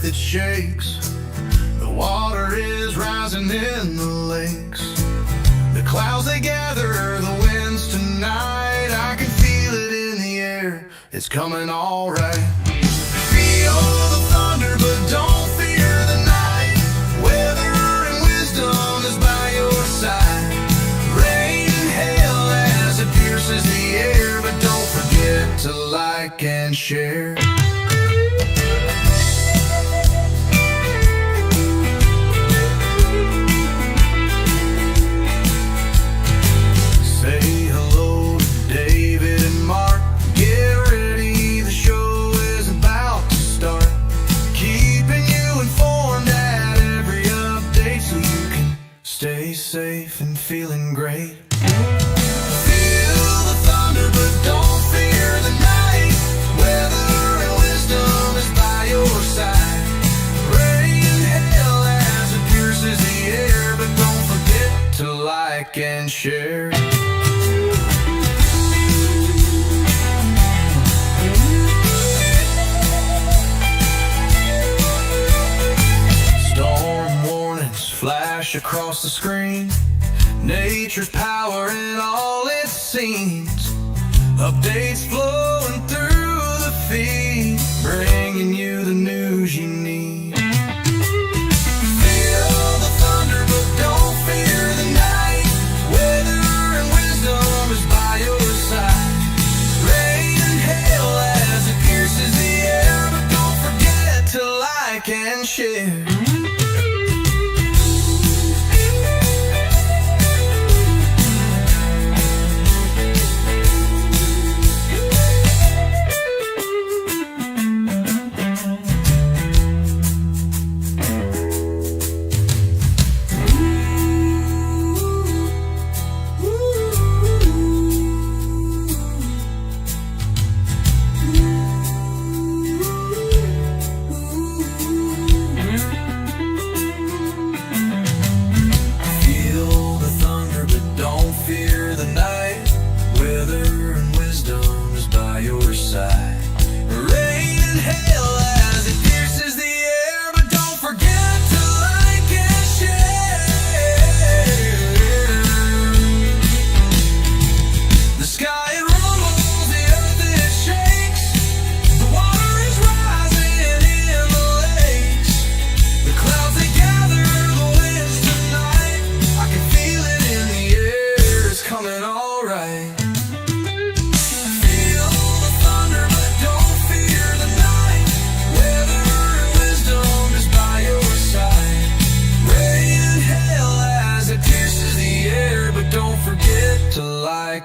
that shakes. The water is rising in the lakes. The clouds they gather, the winds tonight. I can feel it in the air, it's coming all right. Feel the thunder, but don't fear the night. Weather and wisdom is by your side. Rain and hail as it pierces the air, but don't forget to like and share. Stay safe and feeling great. Feel the thunder, but don't fear the night. Weather and wisdom is by your side. Rain and hail as it pierces the air, but don't forget to like and share. Flash across the screen, nature's power in all its scenes. Updates flowing through the feed, bringing you the news you need. Feel the thunder, but don't fear the night. Weather and wisdom is by your side. Rain and hail as it pierces the air, but don't forget to like and share.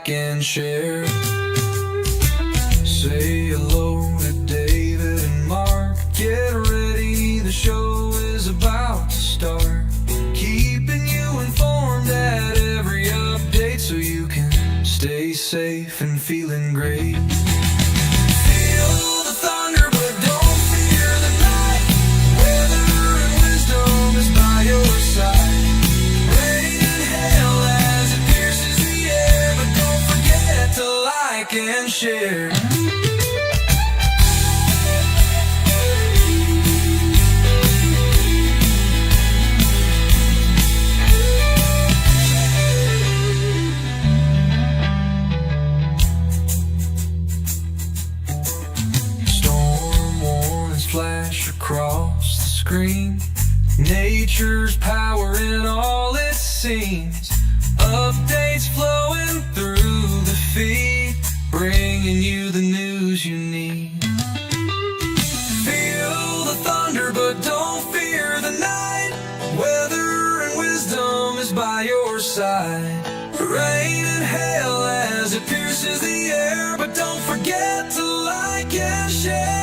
And share. Say hello to David and Mark. Get ready, the show is about to start. Keeping you informed at every update so you can stay safe and feeling great. Feel the thunder, but don't fear the night. Weather and wisdom is by your side. And share. Storm warnings flash across the screen. Nature's power in all its scenes. Updates flowing through the feed, bringing you the news you need. Feel the thunder, but don't fear the night. Weather and wisdom is by your side. Rain and hail as it pierces the air, but don't forget to like and share.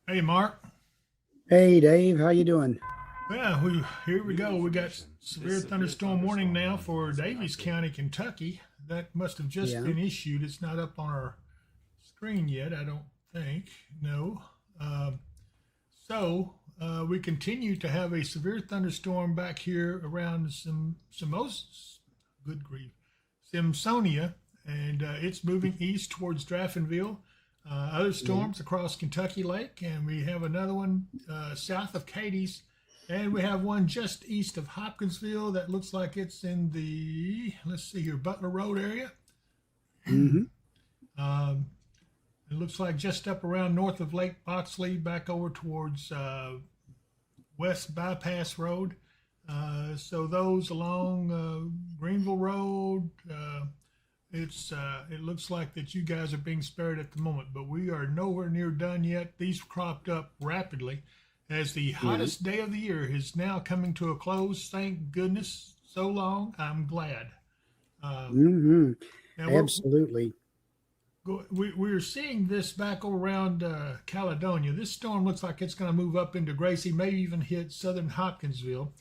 Hey, Mark. Hey, Dave. How you doing? Yeah, here we go. We got severe thunderstorm warning now for Daviess County, Kentucky. That must have just been issued. It's not up on our screen yet, I don't think. No. So we continue to have a severe thunderstorm back here around Simpsonia, and it's moving east towards Draftonville. Other storms across Kentucky Lake, and we have another one south of Cadiz, and we have one just east of Hopkinsville that looks like it's in the, let's see here, Butler Road area. It looks like just up around north of Lake Boxley, back over towards West Bypass Road. So those along Greenville Road, it looks like that you guys are being spared at the moment, but we are nowhere near done yet. These cropped up rapidly as the hottest day of the year is now coming to a close. Thank goodness. So long. I'm glad. Absolutely. We're seeing this back over around Caledonia. This storm looks like it's going to move up into Gracie, maybe even hit southern Hopkinsville.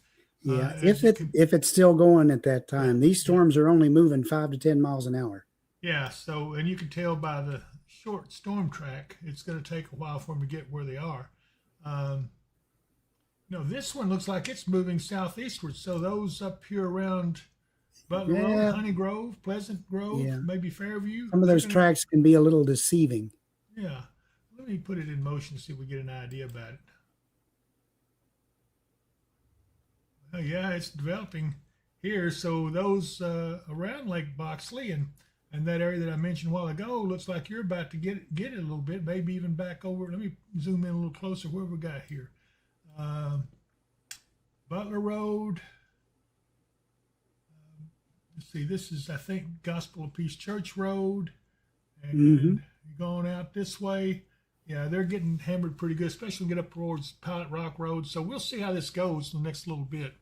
Yeah, if it's still going at that time. These storms are only moving 5 to 10 miles an hour. Yeah, so, and you can tell by the short storm track, it's going to take a while for them to get where they are. No, this one looks like it's moving southeastward. So those up here around Butler Road, Honey Grove, Pleasant Grove, maybe Fairview. Some of those tracks can be a little deceiving. Yeah. Let me put it in motion, see if we get an idea about it. Oh, yeah, it's developing here. So those around Lake Boxley and that area that I mentioned a while ago looks like you're about to get it a little bit, maybe even back over. Let me zoom in a little closer. Where we got here? Butler Road. Let's see, this is, I think, Gospel of Peace Church Road. And going out this way. Yeah, they're getting hammered pretty good, especially when we get up towards Pilot Rock Road. So we'll see how this goes in the next little bit.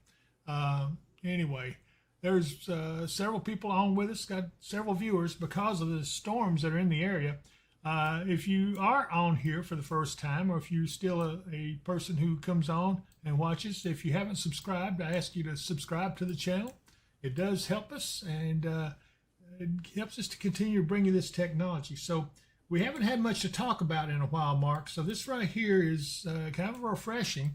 Anyway, there's several people on with us, got several viewers because of the storms that are in the area. If you are on here for the first time, or if you're still a person who comes on and watches, if you haven't subscribed, I ask you to subscribe to the channel. It does help us, and it helps us to continue to bring you this technology. So we haven't had much to talk about in a while, Mark. So this right here is kind of refreshing.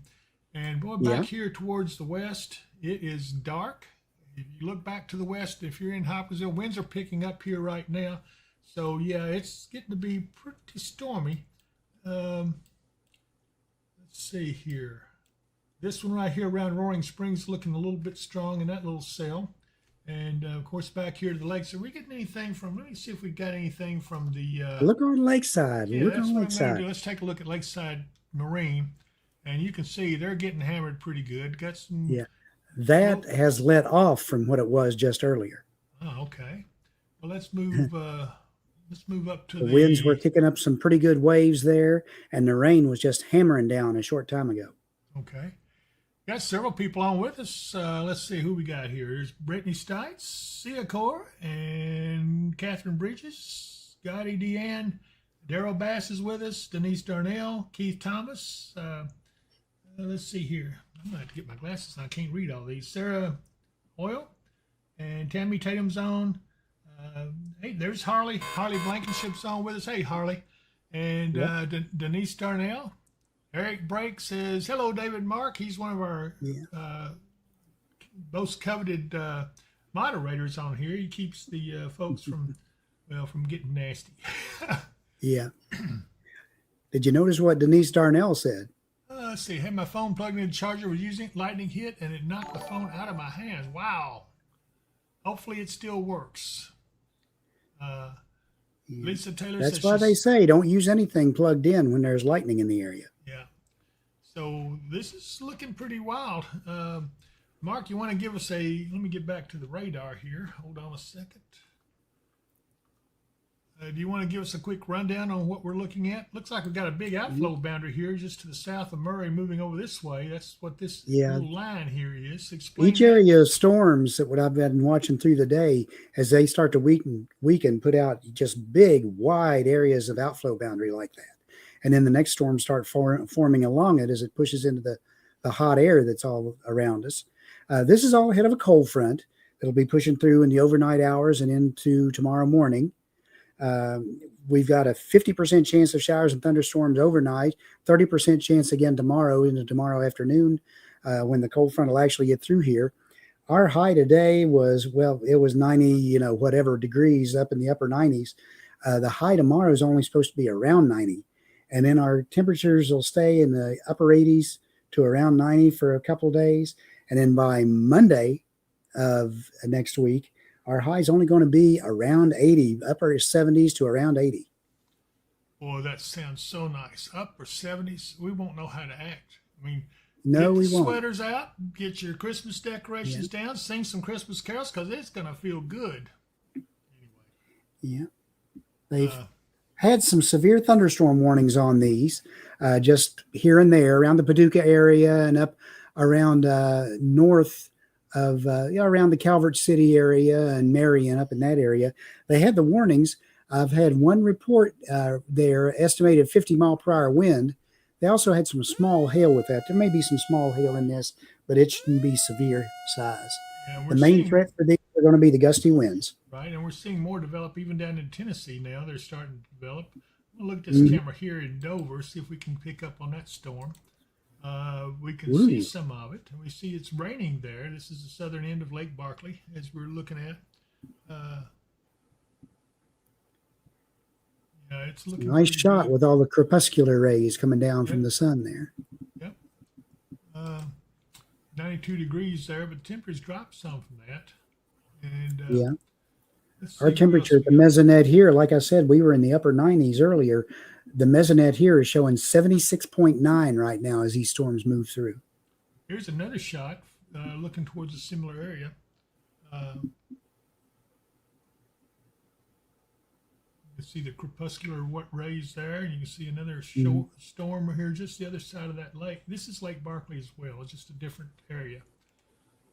And boy, back here towards the west, it is dark. If you look back to the west, if you're in Hopkinsville, winds are picking up here right now. So yeah, it's getting to be pretty stormy. Let's see here. This one right here around Roaring Springs looking a little bit strong in that little cell. And of course, back here to the lakes. Are we getting anything from? Let me see if we got anything from the. Look on Lakeside. Yeah, look that's on what Lakeside. I'm going to do. Let's take a look at Lakeside Marine, and you can see they're getting hammered pretty good. Got some. Yeah, that has let off from what it was just earlier. Oh, okay. Well, let's move. Let's move up to the winds were kicking up some pretty good waves there, and the rain was just hammering down a short time ago. Okay. Got several people on with us. Let's see who we got here. There's Brittany Stites, Sia Core, and Catherine Bridges, Gotti Deanne, Daryl Bass is with us, Denise Darnell, Keith Thomas. Let's see here. I'm going to have to get my glasses. I can't read all these. Sarah Oil and Tammy Tatum's on. Hey, there's Harley. Harley Blankenship's on with us. Hey, Harley. And Denise Darnell. Eric Brake says, hello, David Mark. He's one of our most coveted moderators on here. He keeps the folks from getting nasty. Yeah. Did you notice what Denise Darnell said? Let's see. Had my phone plugged in the charger, was using it, lightning hit, and it knocked the phone out of my hand. Wow. Hopefully it still works. Lisa Taylor says that's why they say don't use anything plugged in when there's lightning in the area. Yeah. So this is looking pretty wild. Mark, you want to give us let me get back to the radar here. Hold on a second. Do you want to give us a quick rundown on what we're looking at? Looks like we've got a big outflow boundary here just to the south of Murray moving over this way. That's what this little line here is. Explain each area of storms that what I've been watching through the day, as they start to weaken, put out just big, wide areas of outflow boundary like that. And then the next storms start forming along it as it pushes into the hot air that's all around us. This is all ahead of a cold front that'll be pushing through in the overnight hours and into tomorrow morning. We've got a 50% chance of showers and thunderstorms overnight, 30% chance again tomorrow into tomorrow afternoon when the cold front will actually get through here. Our high today was, well, it was 90, whatever degrees up in the upper 90s. The high tomorrow is only supposed to be around 90. And then our temperatures will stay in the upper 80s to around 90 for a couple of days. And then by Monday of next week, our high is only going to be around 80, upper 70s to around 80. Boy, that sounds so nice. Upper 70s. We won't know how to act. I mean, No, get we the won't. sweaters out, get your Christmas decorations down, sing some Christmas carols because it's going to feel good. Yeah. They've had some severe thunderstorm warnings on these, just here and there around the Paducah area and up around north of around the Calvert City area and Marion, up in that area. They had the warnings. I've had one report there, estimated 50-mile-per-hour wind. They also had some small hail with that. There may be some small hail in this, but it shouldn't be severe size. Yeah, The main threat for these are going to be the gusty winds. Right, and we're seeing more develop even down in Tennessee now. They're starting to develop. We'll look at this camera here in Dover, see if we can pick up on that storm. We can see some of it. We see it's raining there. This is the southern end of Lake Barkley, as we're looking at. Yeah, it's looking Nice pretty shot good. with all the crepuscular rays coming down from the sun there. Yep. 92 degrees there, but temperatures dropped some from that. And Yeah. let's Our see temperature at the mesonet here, like I said, we were in the upper 90s earlier. The mesonet here is showing 76.9 right now as these storms move through. Here's another shot looking towards a similar area. You can see the crepuscular rays there, and you can see another storm here just the other side of that lake. This is Lake Barkley as well. It's just a different area.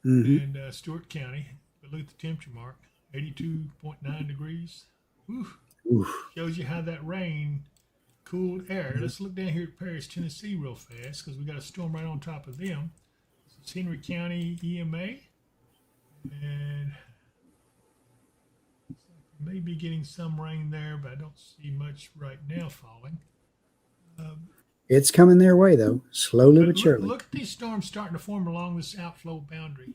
And Stewart County. But look at the temperature mark, 82.9 degrees. Shows you how that rain cooled air. Let's look down here at Paris, Tennessee real fast because we got a storm right on top of them. It's Henry County EMA. And maybe getting some rain there, but I don't see much right now falling. It's coming their way, though, slowly but surely. Look at these storms starting to form along this outflow boundary.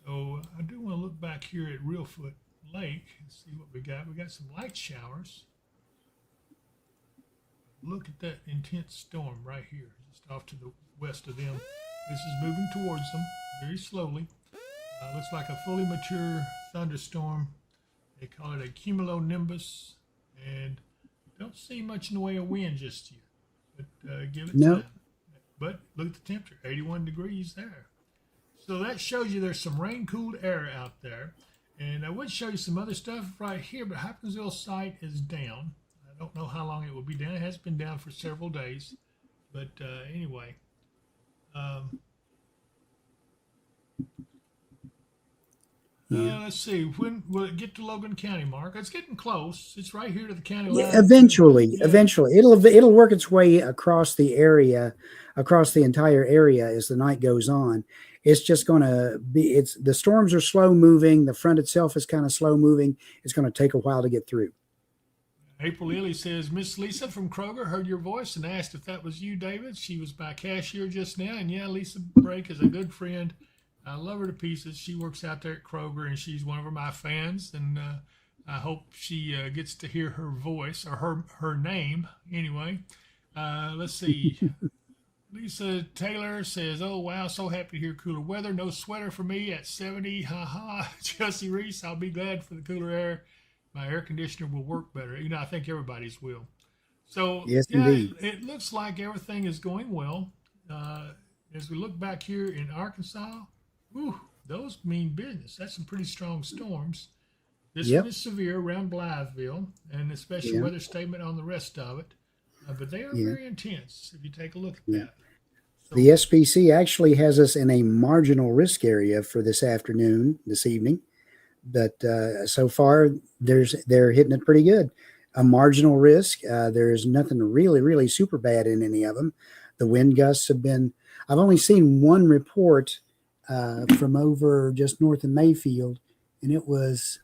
So I do want to look back here at Reelfoot Lake and see what we got. We got some light showers. Look at that intense storm right here, just off to the west of them. This is moving towards them very slowly. Looks like a fully mature thunderstorm. They call it a cumulonimbus, and don't see much in the way of wind just yet. But give it time. But look at the temperature, 81 degrees there. So that shows you there's some rain-cooled air out there. And I would show you some other stuff right here, but Hopkinsville site is down. I don't know how long it will be down. It has been down for several days. But anyway. Let's see. When will it get to Logan County, Mark? It's getting close. It's right here to the county line. Eventually, it'll work its way across the area, across the entire area as the night goes on. It's just going to be. The storms are slow moving. The front itself is kind of slow moving. It's going to take a while to get through. April Lilly says, Miss Lisa from Kroger heard your voice and asked if that was you, David. She was by cashier just now. And yeah, Lisa Brake is a good friend. I love her to pieces. She works out there at Kroger, and she's one of my fans. And I hope she gets to hear her voice or her name. Anyway, let's see. Lisa Taylor says, oh, wow, so happy to hear cooler weather. No sweater for me at 70. Ha. Chelsea Reese, I'll be glad for the cooler air. My air conditioner will work better. I think everybody's will. So, yes, yeah, indeed. it looks like everything is going well. As we look back here in Arkansas, those mean business. That's some pretty strong storms. This one is severe around Blytheville, and a special weather statement on the rest of it. But they are very intense if you take a look at that. So, the SPC actually has us in a marginal risk area for this evening. But so far, they're hitting it pretty good. a marginal risk. There's nothing really super bad in any of them. The wind gusts have been, I've only seen one report from over just north of Mayfield, and it was,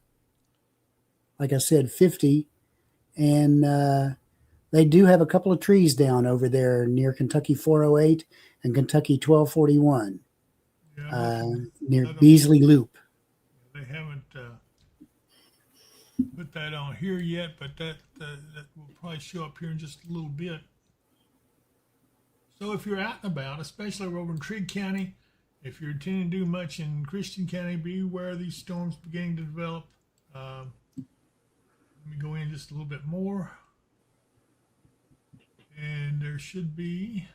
like I said, 50. And they do have a couple of trees down over there near Kentucky 408 and Kentucky 1241, near Beasley Loop. They haven't put that on here yet, but that will probably show up here in just a little bit. So if you're out and about, especially over in Trigg County, if you're intending to do much in Christian County, be aware of these storms beginning to develop. Let me go in just a little bit more. And there should be,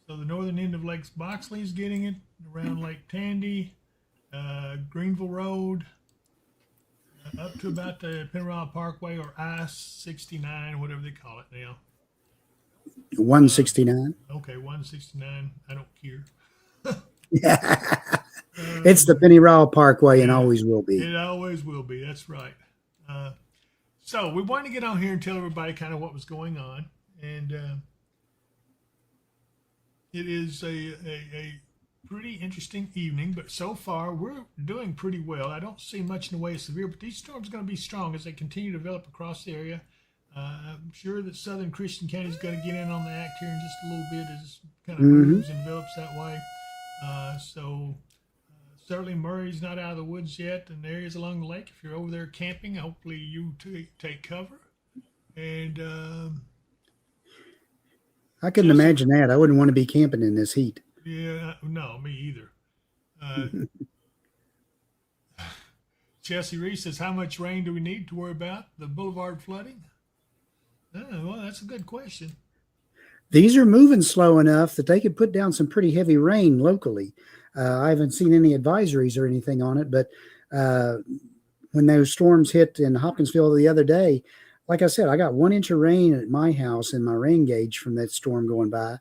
so the northern end of Lake Boxley is getting it, around Lake Tandy, Greenville Road, up to about the Pennyroyal Parkway, or I-69, whatever they call it now. 169. Okay, 169. I don't care. It's the Pennyroyal Parkway and always will be. It always will be. That's right. So we wanted to get on here and tell everybody kind of what was going on. And it is a pretty interesting evening, but so far we're doing pretty well. I don't see much in the way of severe, but these storms are going to be strong as they continue to develop across the area. I'm sure that southern Christian County is going to get in on the act here in just a little bit as it kind of moves and develops that way. Certainly Murray's not out of the woods yet, and areas along the lake, if you're over there camping, hopefully you take cover. And I couldn't imagine that. I wouldn't want to be camping in this heat. Yeah, no, me either. Chelsea Reese says, how much rain do we need to worry about the boulevard flooding? Well, that's a good question. These are moving slow enough that they could put down some pretty heavy rain locally. I haven't seen any advisories or anything on it, but when those storms hit in Hopkinsville the other day, like I said, I got 1 inch of rain at my house in my rain gauge from that storm going by.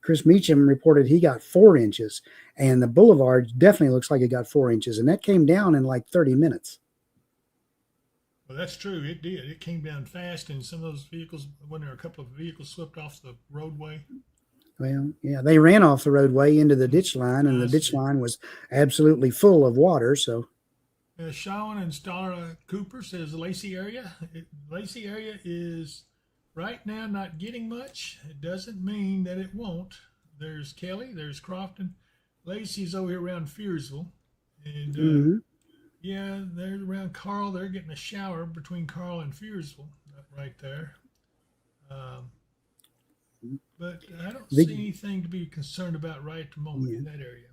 Chris Meacham reported he got 4 inches, and the boulevard definitely looks like it got 4 inches, and that came down in like 30 minutes. Well, that's true. It did. It came down fast, and some of those vehicles, when there were a couple of vehicles swept off the roadway. Well, yeah, they ran off the roadway into the ditch line, and the ditch line was absolutely full of water. So, Sean and Star Cooper says Lacey area. Lacey area is right now not getting much. It doesn't mean that it won't. There's Kelly, there's Crofton. Lacey's over here around Fearsville, and yeah, they're around Carl. They're getting a shower between Carl and Fearsville, right there. But I don't see anything to be concerned about right at the moment in that area.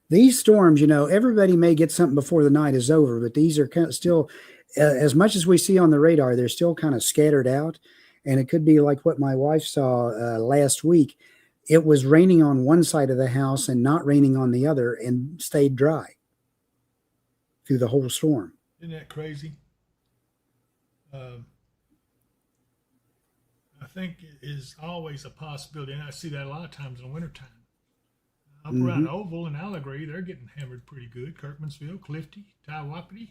These storms, everybody may get something before the night is over, but these are kind of still, as much as we see on the radar, they're still kind of scattered out. And it could be like what my wife saw last week. It was raining on one side of the house and not raining on the other, and stayed dry through the whole storm. Isn't that crazy? I think it is always a possibility, and I see that a lot of times in the wintertime. Up around Oval and Allegheny, they're getting hammered pretty good. Kirkmansville, Clifty, Tywapity.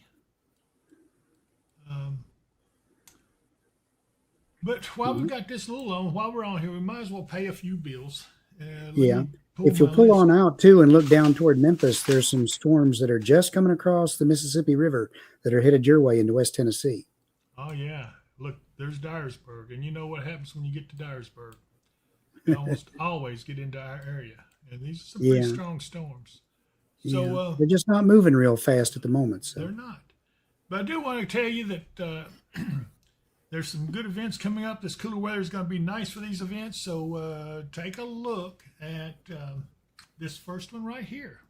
But while we've got this little on, while we're on here, we might as well pay a few bills. If you'll pull on out, too, and look down toward Memphis, there's some storms that are just coming across the Mississippi River that are headed your way into West Tennessee. Oh, yeah. Look, there's Dyersburg, and you know what happens when you get to Dyersburg. You almost always get into our area, and these are some pretty strong storms. So they're just not moving real fast at the moment. So. They're not. But I do want to tell you that there's some good events coming up. This cooler weather is going to be nice for these events, so take a look at this first one right here.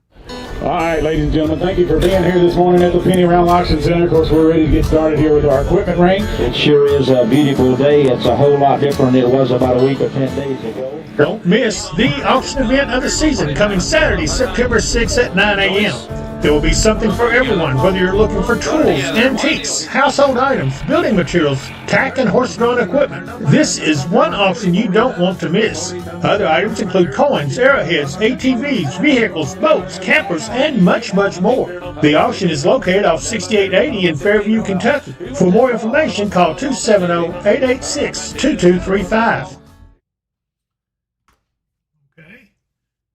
All right, ladies and gentlemen, thank you for being here this morning at the Penny Round Auction Center. Of course, we're ready to get started here with our equipment range. It sure is a beautiful day. It's a whole lot different than it was about a week or 10 days ago. Don't miss the auction event of the season coming Saturday, September 6th at 9 a.m. There will be something for everyone, whether you're looking for tools, antiques, household items, building materials, tack and horse-drawn equipment. This is one auction you don't want to miss. Other items include coins, arrowheads, ATVs, vehicles, boats, campers, and much, much more. The auction is located off 6880 in Fairview, Kentucky. For more information, call 270-886-2235. Okay,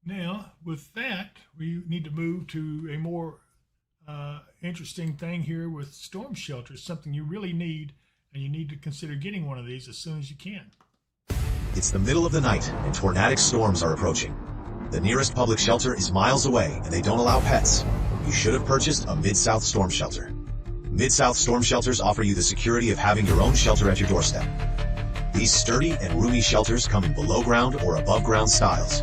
now with that, we need to move to a more interesting thing here with storm shelters, something you really need, and you need to consider getting one of these as soon as you can. It's the middle of the night, and tornadic storms are approaching. The nearest public shelter is miles away, and they don't allow pets. You should have purchased a Mid-South storm shelter. Mid-South storm shelters offer you the security of having your own shelter at your doorstep. These sturdy and roomy shelters come in below-ground or above-ground styles.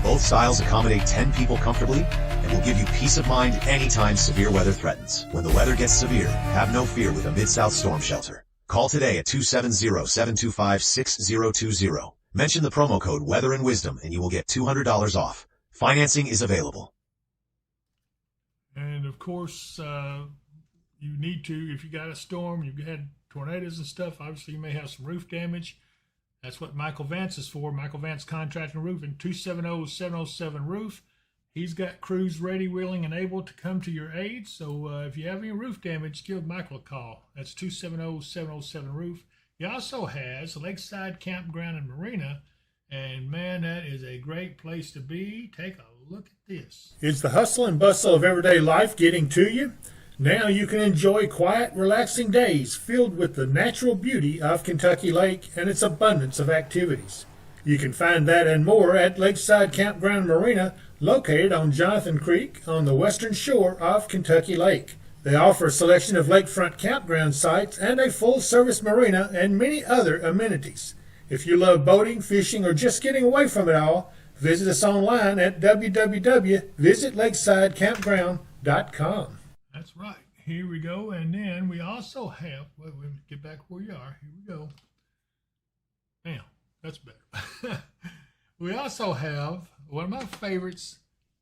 Both styles accommodate 10 people comfortably and will give you peace of mind anytime severe weather threatens. When the weather gets severe, have no fear with a Mid-South storm shelter. Call today at 270-725-6020. Mention the promo code Weather and Wisdom and you will get $200 off. Financing is available. And of course, you need to, if you got a storm, you've had tornadoes and stuff, obviously you may have some roof damage. That's what Michael Vance is for. Michael Vance Contracting Roofing, 270-707-ROOF. He's got crews ready, willing, and able to come to your aid. So if you have any roof damage, give Michael a call. That's 270-707-ROOF. He also has a Lakeside Campground and Marina. And man, that is a great place to be. Take a look at this. Is the hustle and bustle of everyday life getting to you? Now you can enjoy quiet, relaxing days filled with the natural beauty of Kentucky Lake and its abundance of activities. You can find that and more at Lakeside Campground Marina, located on Jonathan Creek on the western shore of Kentucky Lake. They offer a selection of lakefront campground sites and a full-service marina and many other amenities. If you love boating, fishing, or just getting away from it all, visit us online at www.visitlakesidecampground.com. That's right. Here we go. And then we also have, well, we'll get back where we are. Here we go. Now, that's better. We also have one of my favorites,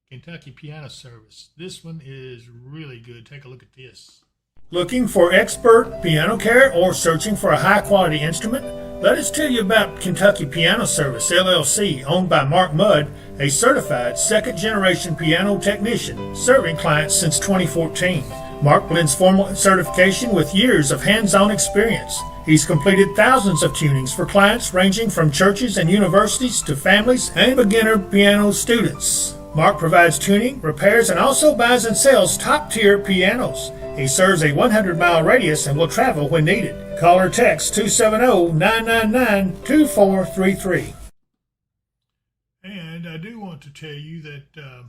Kentucky Piano Service. This one is really good. Take a look at this. Looking for expert piano care or searching for a high-quality instrument? Let us tell you about Kentucky Piano Service, LLC, owned by Mark Mudd, a certified second-generation piano technician, serving clients since 2014. Mark blends formal certification with years of hands-on experience. He's completed thousands of tunings for clients ranging from churches and universities to families and beginner piano students. Mark provides tuning, repairs, and also buys and sells top-tier pianos. He serves a 100-mile radius and will travel when needed. Call or text 270-999-2433. And I do want to tell you that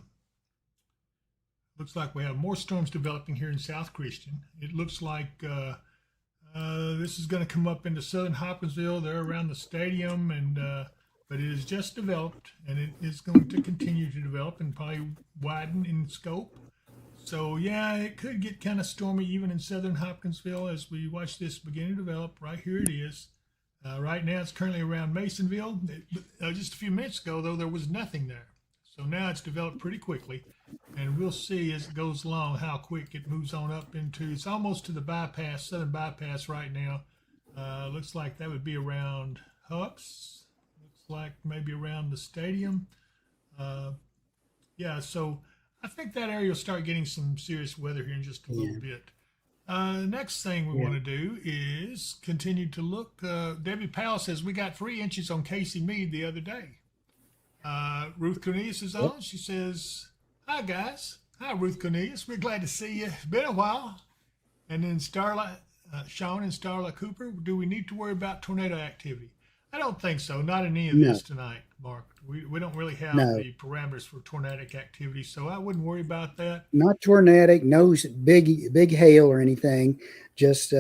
looks like we have more storms developing here in South Christian. It looks like this is going to come up into southern Hopkinsville. They're around the stadium, and but it has just developed, and it is going to continue to develop and probably widen in scope. So yeah, it could get kind of stormy even in southern Hopkinsville as we watch this begin to develop. Right here it is. Right now it's currently around Masonville. Just a few minutes ago, though, there was nothing there. So now it's developed pretty quickly, and we'll see as it goes along how quick it moves on up into, it's almost to the bypass, southern bypass right now. Looks like that would be around Hucks. Looks like maybe around the stadium. Yeah, so I think that area will start getting some serious weather here in just a little bit. Next thing we want to do is continue to look. Debbie Powell says we got 3 inches on Casey Mead the other day. Ruth Cornelius is on. She says, hi, guys. Hi, Ruth Cornelius. We're glad to see you. It's been a while. And then Starla, Sean and Starla Cooper, do we need to worry about tornado activity? I don't think so. Not in any of this tonight, Mark. We don't really have the parameters for tornadic activity, so I wouldn't worry about that. Not tornadic, no big hail or anything. Just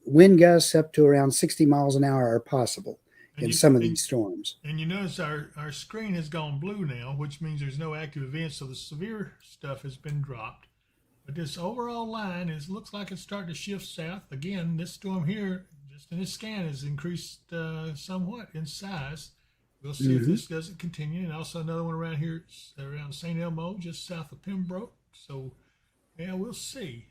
wind gusts up to around 60 miles an hour are possible in some of these storms. And you notice our screen has gone blue now, which means there's no active events, so the severe stuff has been dropped. But this overall line looks like it's starting to shift south. Again, this storm here, just in this scan, has increased somewhat in size. We'll see if this doesn't continue. And also another one around here, around St. Elmo, just south of Pembroke. So, yeah, we'll see.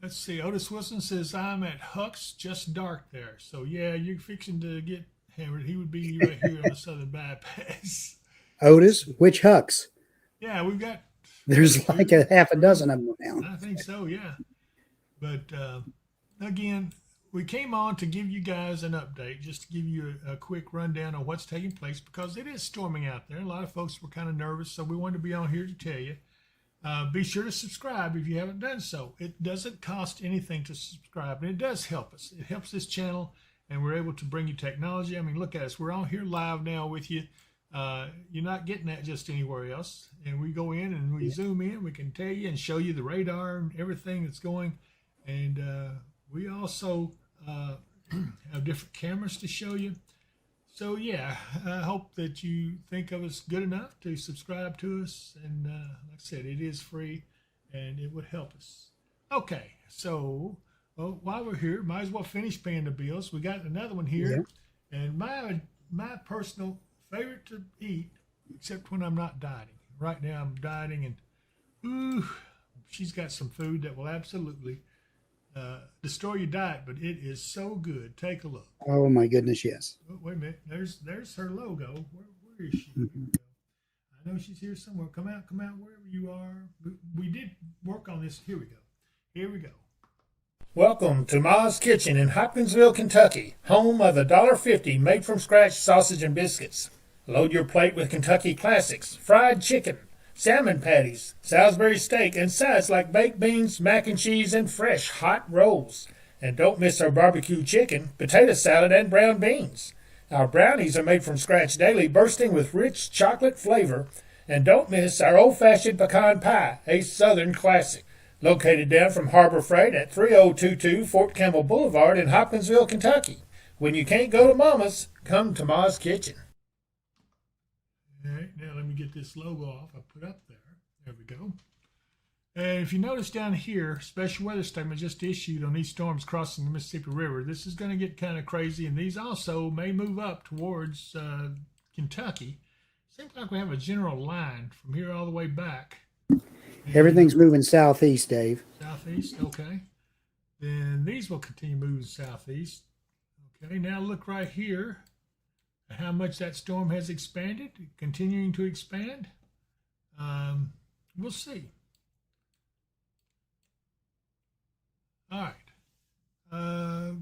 Let's see. Otis Wilson says, I'm at Huck's, just dark there. So, yeah, you're fixing to get hammered. He would be right here on the Southern Bypass. Otis, which Hucks? Yeah, we've got. There's like a half a dozen of them now. I think so, yeah. But again, we came on to give you guys an update, just to give you a quick rundown on what's taking place, because it is storming out there. A lot of folks were kind of nervous, so we wanted to be on here to tell you. Be sure to subscribe if you haven't done so. It doesn't cost anything to subscribe, and it does help us. It helps this channel, and we're able to bring you technology. I mean, look at us. We're on here live now with you. You're not getting that just anywhere else. And we go in and we zoom in. We can tell you and show you the radar and everything that's going. And we also have different cameras to show you. So, yeah, I hope that you think of us good enough to subscribe to us. And like I said, it is free and it would help us. Okay, so while we're here, might as well finish paying the bills. We got another one here. Yeah. And my personal favorite to eat, except when I'm not dieting. Right now I'm dieting, and ooh, she's got some food that will absolutely destroy your diet, but it is so good. Take a look. Oh my goodness, yes. Oh, wait a minute. There's her logo. Where is she? I know she's here somewhere. Come out wherever you are. We did work on this. Here we go. Welcome to Ma's Kitchen in Hopkinsville, Kentucky, home of the $1.50 made from scratch sausage and biscuits. Load your plate with Kentucky classics, fried chicken, salmon patties, Salisbury steak, and sides like baked beans, mac and cheese, and fresh hot rolls. And don't miss our barbecue chicken, potato salad, and brown beans. Our brownies are made from scratch daily, bursting with rich chocolate flavor. And don't miss our old-fashioned pecan pie, a Southern classic. Located down from Harbor Freight at 3022 Fort Campbell Boulevard in Hopkinsville, Kentucky. When you can't go to Mama's, come to Ma's Kitchen. All right, now let me get this logo off I put up there. There we go. And if you notice down here, special weather statement just issued on these storms crossing the Mississippi River. This is going to get kind of crazy, and these also may move up towards Kentucky. Seems like we have a general line from here all the way back. Everything's moving southeast, Dave. Southeast, okay. Then these will continue moving southeast. Okay, now look right here at how much that storm has expanded, continuing to expand. We'll see. All right.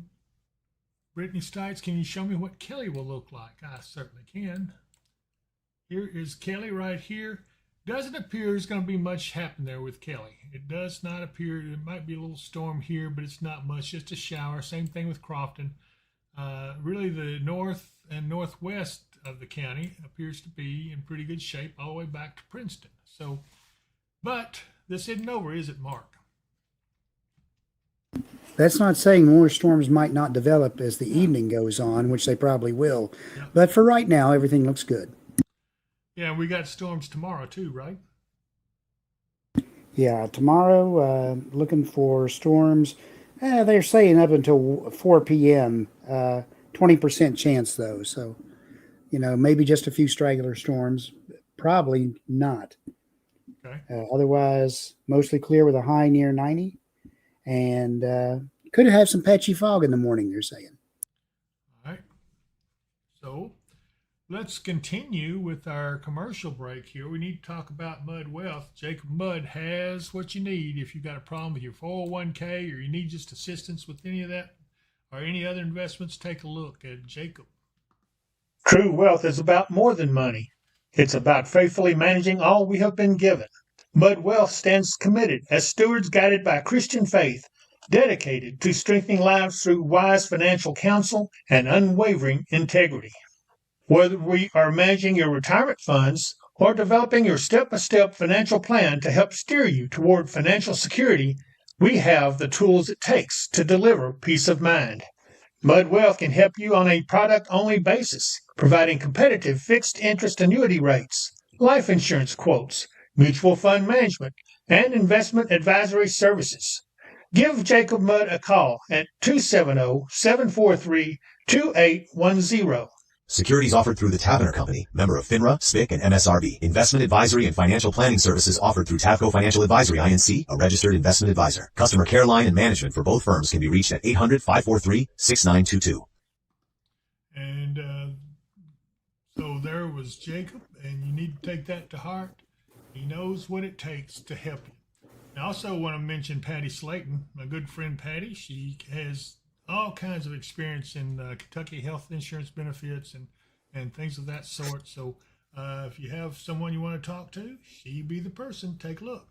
Brittany Stites, can you show me what Kelly will look like? I certainly can. Here is Kelly right here. Doesn't appear there's going to be much happen there with Kelly. It does not appear. There might be a little storm here, but it's not much, just a shower. Same thing with Crofton. Really, the north and northwest of the county appears to be in pretty good shape all the way back to Princeton. So, but this isn't over, is it, Mark? That's not saying more storms might not develop as the evening goes on, which they probably will. Yep. But for right now, everything looks good. Yeah, we got storms tomorrow too, right? Yeah, tomorrow, looking for storms. They're saying up until 4 p.m., 20% chance though. So, maybe just a few straggler storms. Probably not. Okay. Otherwise, mostly clear with a high near 90. And could have some patchy fog in the morning, they're saying. All right. So let's continue with our commercial break here. We need to talk about Mudd Wealth. Jacob Mudd has what you need if you've got a problem with your 401k or you need just assistance with any of that or any other investments. Take a look at Jacob. True wealth is about more than money. It's about faithfully managing all we have been given. Mudd Wealth stands committed as stewards guided by Christian faith, dedicated to strengthening lives through wise financial counsel and unwavering integrity. Whether we are managing your retirement funds or developing your step-by-step financial plan to help steer you toward financial security, we have the tools it takes to deliver peace of mind. Mudd Wealth can help you on a product-only basis, providing competitive fixed interest annuity rates, life insurance quotes, mutual fund management, and investment advisory services. Give Jacob Mudd a call at 270-743-2810. Securities offered through the Tavener Company, member of FINRA, SPIC, and MSRB. Investment advisory and financial planning services offered through Tavco Financial Advisory, Inc., a registered investment advisor. Customer care line and management for both firms can be reached at 800-543-6922. And so there was Jacob, and you need to take that to heart. He knows what it takes to help you. I also want to mention Patty Slayton, my good friend Patty. She has all kinds of experience in Kentucky health insurance benefits and things of that sort. So if you have someone you want to talk to, she'd be the person. Take a look.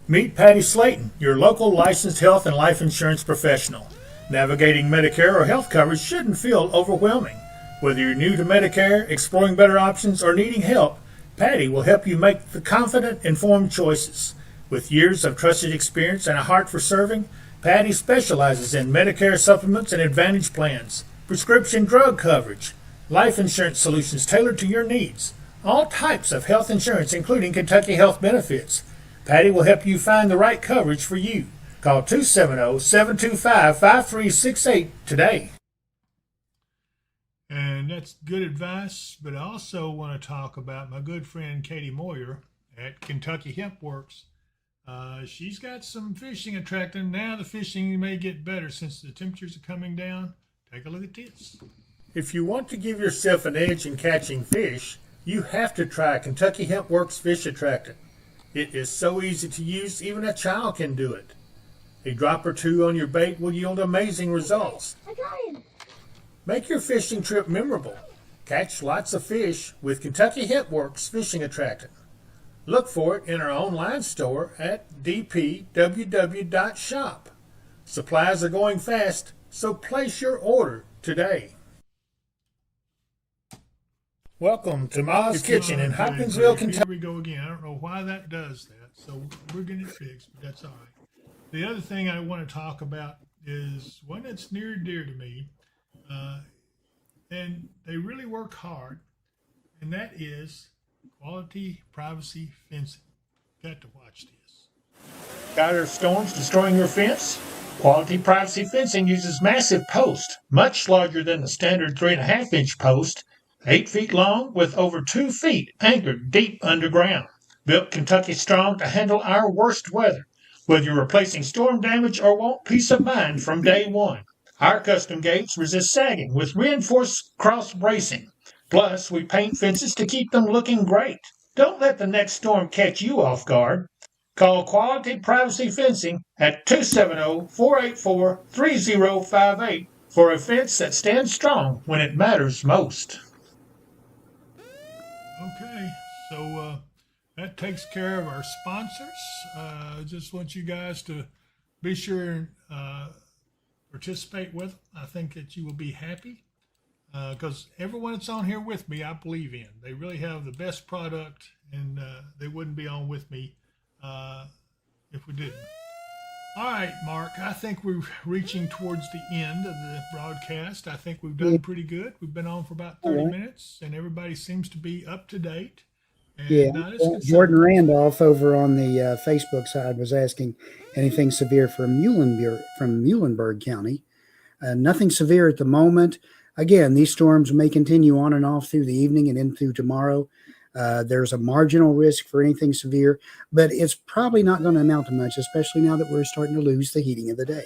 Meet Patty Slayton, your local licensed health and life insurance professional. Navigating Medicare or health coverage shouldn't feel overwhelming. Whether you're new to Medicare, exploring better options, or needing help, Patty will help you make the confident, informed choices. With years of trusted experience and a heart for serving, Patty specializes in Medicare supplements and Advantage plans, prescription drug coverage, life insurance solutions tailored to your needs, all types of health insurance, including Kentucky health benefits. Patty will help you find the right coverage for you. Call 270-725-5368 today. And that's good advice, but I also want to talk about my good friend Katie Moyer at Kentucky Hemp Works. She's got some fishing attracting. Now the fishing may get better since the temperatures are coming down. Take a look at this. If you want to give yourself an edge in catching fish, you have to try Kentucky Hemp Works Fish Attractant. It is so easy to use, even a child can do it. A drop or two on your bait will yield amazing results. I got him. Make your fishing trip memorable. Catch lots of fish with Kentucky Hemp Works Fishing Attractant. Look for it in our online store at dpww.shop. Supplies are going fast, so place your order today. Welcome to Ma's Kitchen in Hopkinsville, Kentucky. Here we go again. I don't know why that does that, so we're getting it fixed, but that's all right. The other thing I want to talk about is one that's near and dear to me, and they really work hard, and that is quality privacy fencing. Got to watch this. Tired of storms destroying your fence? Quality Privacy Fencing uses massive posts, much larger than the standard 3.5-inch post, 8 feet long with over 2 feet anchored deep underground. Built Kentucky strong to handle our worst weather, whether you're replacing storm damage or want peace of mind from day one. Our custom gates resist sagging with reinforced cross bracing. Plus, we paint fences to keep them looking great. Don't let the next storm catch you off guard. Call Quality Privacy Fencing at 270-484-3058 for a fence that stands strong when it matters most. Okay, so that takes care of our sponsors. Just want you guys to be sure and participate with them. I think that you will be happy because everyone that's on here with me, I believe in. They really have the best product, and they wouldn't be on with me if we didn't. All right, Mark, I think we're reaching towards the end of the broadcast. I think we've done pretty good. We've been on for about 30 minutes, and everybody seems to be up to date. And Jordan Randolph over on the Facebook side was asking anything severe from Muhlenberg County. Nothing severe at the moment. Again, these storms may continue on and off through the evening and into tomorrow. There's a marginal risk for anything severe, but it's probably not going to amount to much, especially now that we're starting to lose the heating of the day.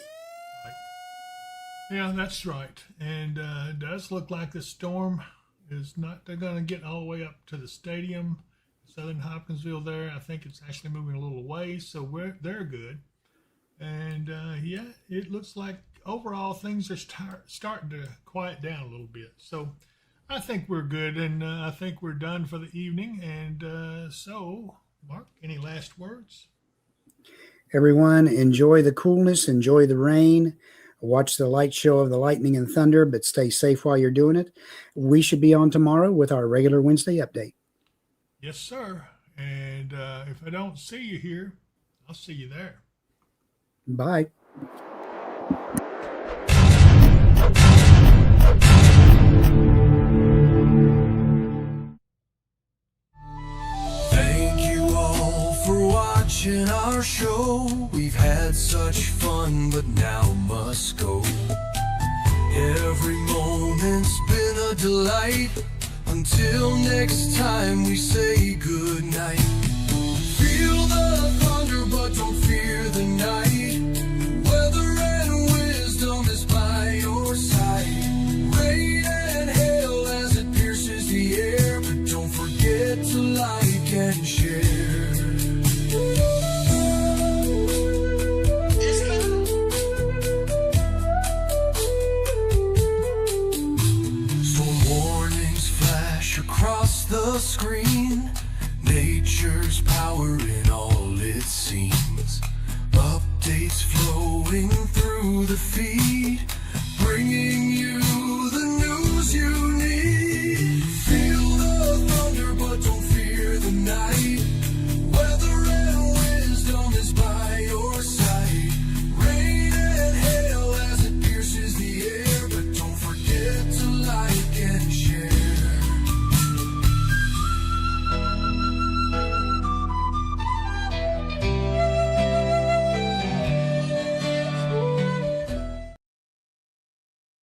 Yeah, that's right. And it does look like the storm is not going to get all the way up to the stadium, southern Hopkinsville there. I think it's actually moving a little away, so they're good. And yeah, it looks like overall things are starting to quiet down a little bit. So I think we're good, and I think we're done for the evening. And so, Mark, any last words? Everyone, enjoy the coolness, enjoy the rain, watch the light show of the lightning and thunder, but stay safe while you're doing it. We should be on tomorrow with our regular Wednesday update. Yes, sir. And if I don't see you here, I'll see you there. Bye. Thank you all for watching our show. We've had such fun, but now must go. Every moment's been a delight. Until next time we say goodnight. Feel the thunder but don't fear the night. Weather and wisdom is by your side. Rain and hail as it pierces the air, but don't forget to like and share. Across the screen, nature's power in all it seems. Updates flowing through the feed, bringing you